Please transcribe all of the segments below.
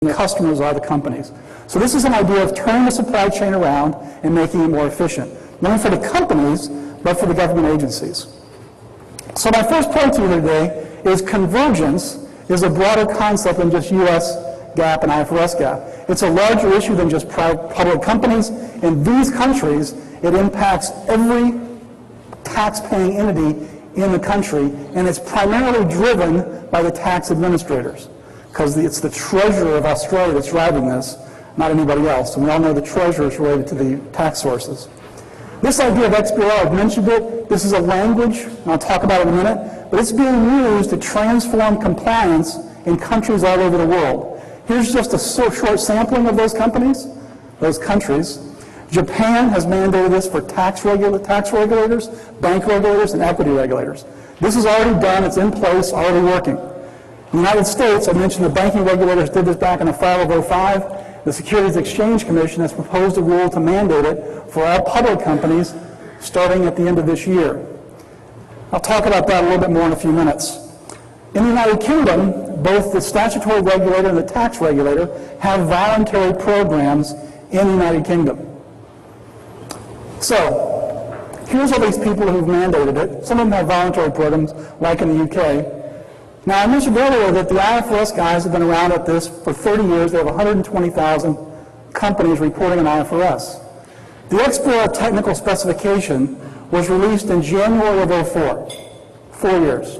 the customers are the companies. So this is an idea of turning the supply chain around and making it more efficient, not only for the companies, but for the government agencies. So my first point to you today is convergence is a broader concept than just U.S. GAAP and IFRS GAAP. It's a larger issue than just public companies. In these countries, it impacts every tax-paying entity in the country, and it's primarily driven by the tax administrators, because it's the treasurer of Australia that's driving this, not anybody else. And we all know the treasurer is related to the tax sources. This idea of XBRL, I've mentioned it. This is a language, and I'll talk about it in a minute, but it's being used to transform compliance in countries all over the world. Here's just a short sampling of those companies, those countries. Japan has mandated this for tax regulators, bank regulators, and equity regulators. This is already done. It's in place, already working. In the United States, I mentioned the banking regulators did this back in the fall of 2005. The Securities Exchange Commission has proposed a rule to mandate it for all public companies starting at the end of this year. I'll talk about that a little bit more in a few minutes. In the United Kingdom, both the statutory regulator and the tax regulator have voluntary programs in the United Kingdom. So, here's all these people who've mandated it. Some of them have voluntary programs, like in the UK. Now, I mentioned earlier that the IFRS guys have been around at this for 30 years. They have 120,000 companies reporting on IFRS. The XBRL technical specification was released in January of 2004, 4 years.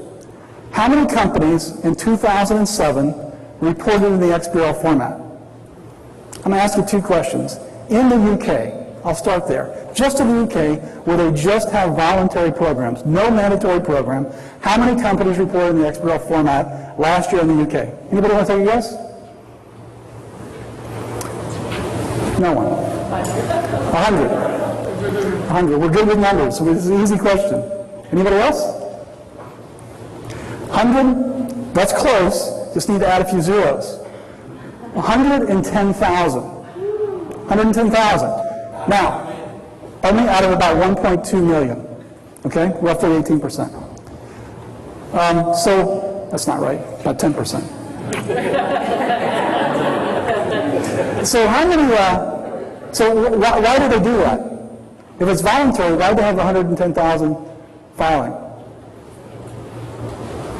How many companies in 2007 reported in the XBRL format? I'm going to ask you two questions. In the UK, I'll start there. Just in the UK, where they just have voluntary programs, no mandatory program, how many companies reported in the XBRL format last year in the UK? Anybody want to take a guess? No one. 100. 100. We're good with numbers, so this is an easy question. Anybody else? 100? That's close. Just need to add a few zeros. 110,000. 110,000. Now, only out of about 1.2 million, okay? Roughly 18%. So, that's not right, about 10%. So how many, why do they do that? If it's voluntary, why do they have 110,000 filing?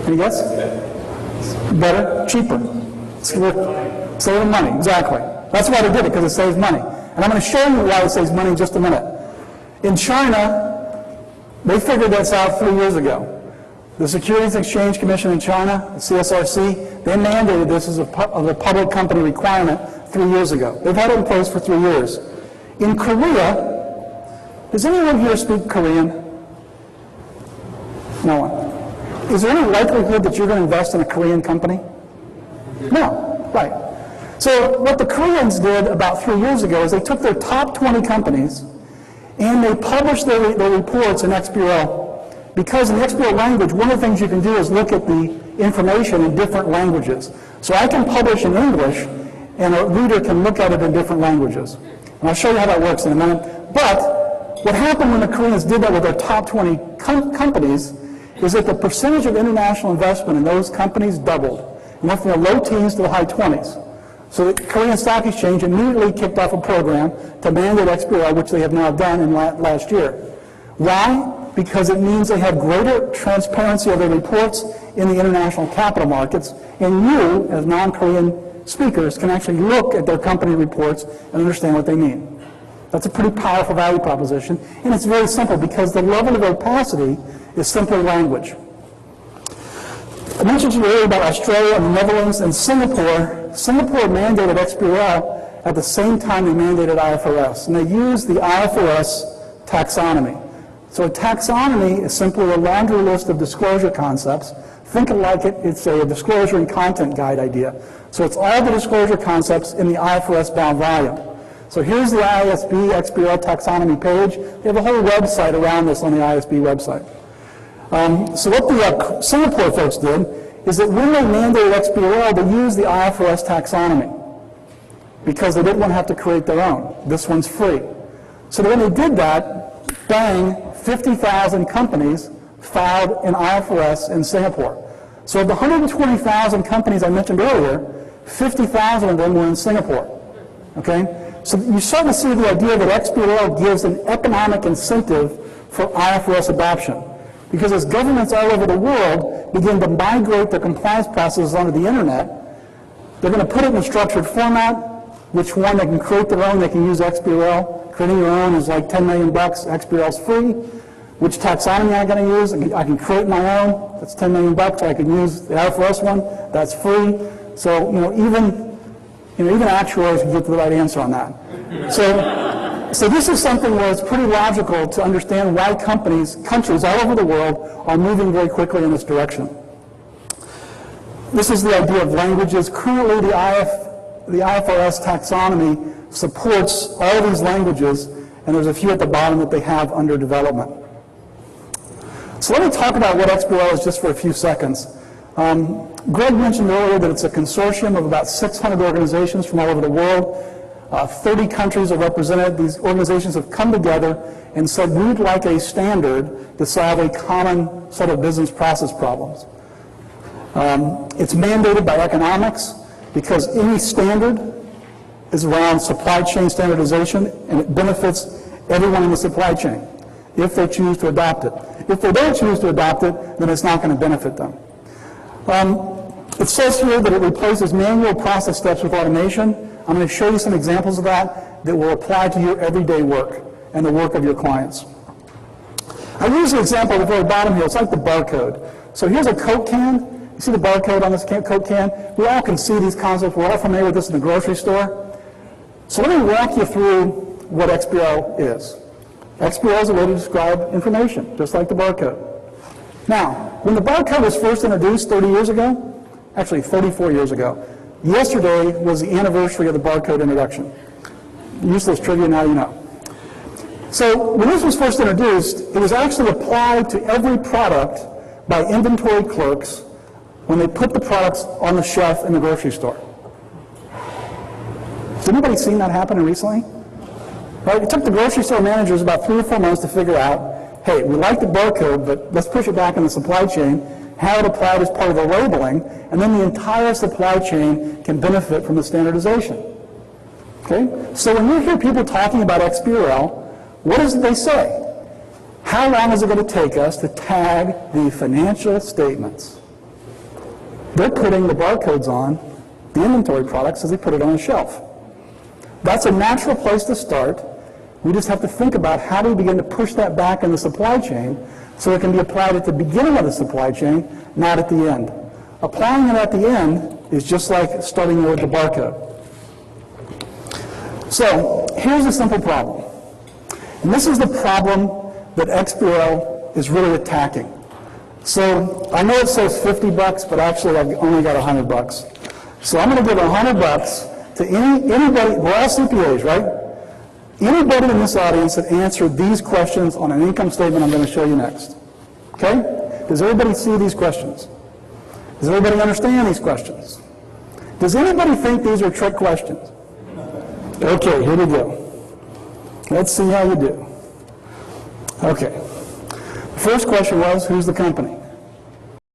Any guess? Better? Cheaper. Save money, exactly. That's why they did it, because it saves money. And I'm going to show you why it saves money in just a minute. In China, they figured this out 3 years ago. The Securities Exchange Commission in China, the CSRC, they mandated this as a public company requirement 3 years ago. They've had it in place for 3 years. In Korea, does anyone here speak Korean? No one. Is there any likelihood that you're going to invest in a Korean company? No. Right. So what the Koreans did about 3 years ago is they took their top 20 companies and they published their reports in XBRL. Because in the XBRL language, one of the things you can do is look at the information in different languages. So I can publish in English and a reader can look at it in different languages. And I'll show you how that works in a minute. But what happened when the Koreans did that with their top 20 companies is that the percentage of international investment in those companies doubled. It went from the low teens to the high 20s. So the Korean Stock Exchange immediately kicked off a program to mandate XBRL, which they have now done in last year. Why? Because it means they have greater transparency of their reports in the international capital markets, and you, as non-Korean speakers, can actually look at their company reports and understand what they mean. That's a pretty powerful value proposition, and it's very simple because the level of opacity is simply language. I mentioned to you earlier about Australia and the Netherlands and Singapore. Singapore mandated XBRL at the same time they mandated IFRS, and they used the IFRS taxonomy. So a taxonomy is simply a laundry list of disclosure concepts. Think of like it's a disclosure and content guide idea. So it's all the disclosure concepts in the IFRS bound volume. So here's the ISB XBRL taxonomy page. They have a whole website around this on the ISB website. So what the Singapore folks did is that when they mandated XBRL, they used the IFRS taxonomy because they didn't want to have to create their own. This one's free. So when they did that, bang, 50,000 companies filed in IFRS in Singapore. So of the 120,000 companies I mentioned earlier, 50,000 of them were in Singapore. Okay? So you start to see the idea that XBRL gives an economic incentive for IFRS adoption. Because as governments all over the world begin to migrate their compliance processes onto the internet, they're going to put it in a structured format, which one, they can create their own, they can use XBRL. Creating your own is like $10 million, XBRL's free. Which taxonomy I'm going to use? I can create my own, that's $10 million, or I can use the IFRS one, that's free. So, even actuaries can get to the right answer on that. So this is something where it's pretty logical to understand why countries all over the world are moving very quickly in this direction. This is the idea of languages. Currently, the IFRS taxonomy supports all of these languages, and there's a few at the bottom that they have under development. So let me talk about what XBRL is just for a few seconds. Greg mentioned earlier that it's a consortium of about 600 organizations from all over the world. 30 countries are represented. These organizations have come together and said we'd like a standard to solve a common set of business process problems. It's mandated by economics because any standard is around supply chain standardization, and it benefits everyone in the supply chain if they choose to adopt it. If they don't choose to adopt it, then it's not going to benefit them. It says here that it replaces manual process steps with automation. I'm going to show you some examples of that will apply to your everyday work and the work of your clients. I use an example at the very bottom here. It's like the barcode. So here's a Coke can. You see the barcode on this Coke can? We all can see these concepts. We're all familiar with this in the grocery store. So let me walk you through what XBRL is. XBRL is a way to describe information, just like the barcode. Now, when the barcode was first introduced 30 years ago, actually 34 years ago, yesterday was the anniversary of the barcode introduction. Useless trivia, now you know. So when this was first introduced, it was actually applied to every product by inventory clerks when they put the products on the shelf in the grocery store. Has anybody seen that happen recently? Right? It took the grocery store managers about 3 or 4 months to figure out, hey, we like the barcode, but let's push it back in the supply chain, have it applied as part of the labeling, and then the entire supply chain can benefit from the standardization. Okay? So when you hear people talking about XBRL, what is it they say? How long is it going to take us to tag the financial statements? They're putting the barcodes on the inventory products as they put it on the shelf. That's a natural place to start. We just have to think about how do we begin to push that back in the supply chain so it can be applied at the beginning of the supply chain, not at the end. Applying it at the end is just like starting with the barcode. So here's a simple problem. And this is the problem that XBRL is really attacking. So I know it says $50, but actually I've only got $100. So I'm going to give $100 to anybody, we're all CPAs, right? Anybody in this audience that answered these questions on an income statement I'm going to show you next. Okay? Does everybody see these questions? Does everybody understand these questions? Does anybody think these are trick questions? Okay, here we go. Let's see how you do. Okay. The first question was, who's the company?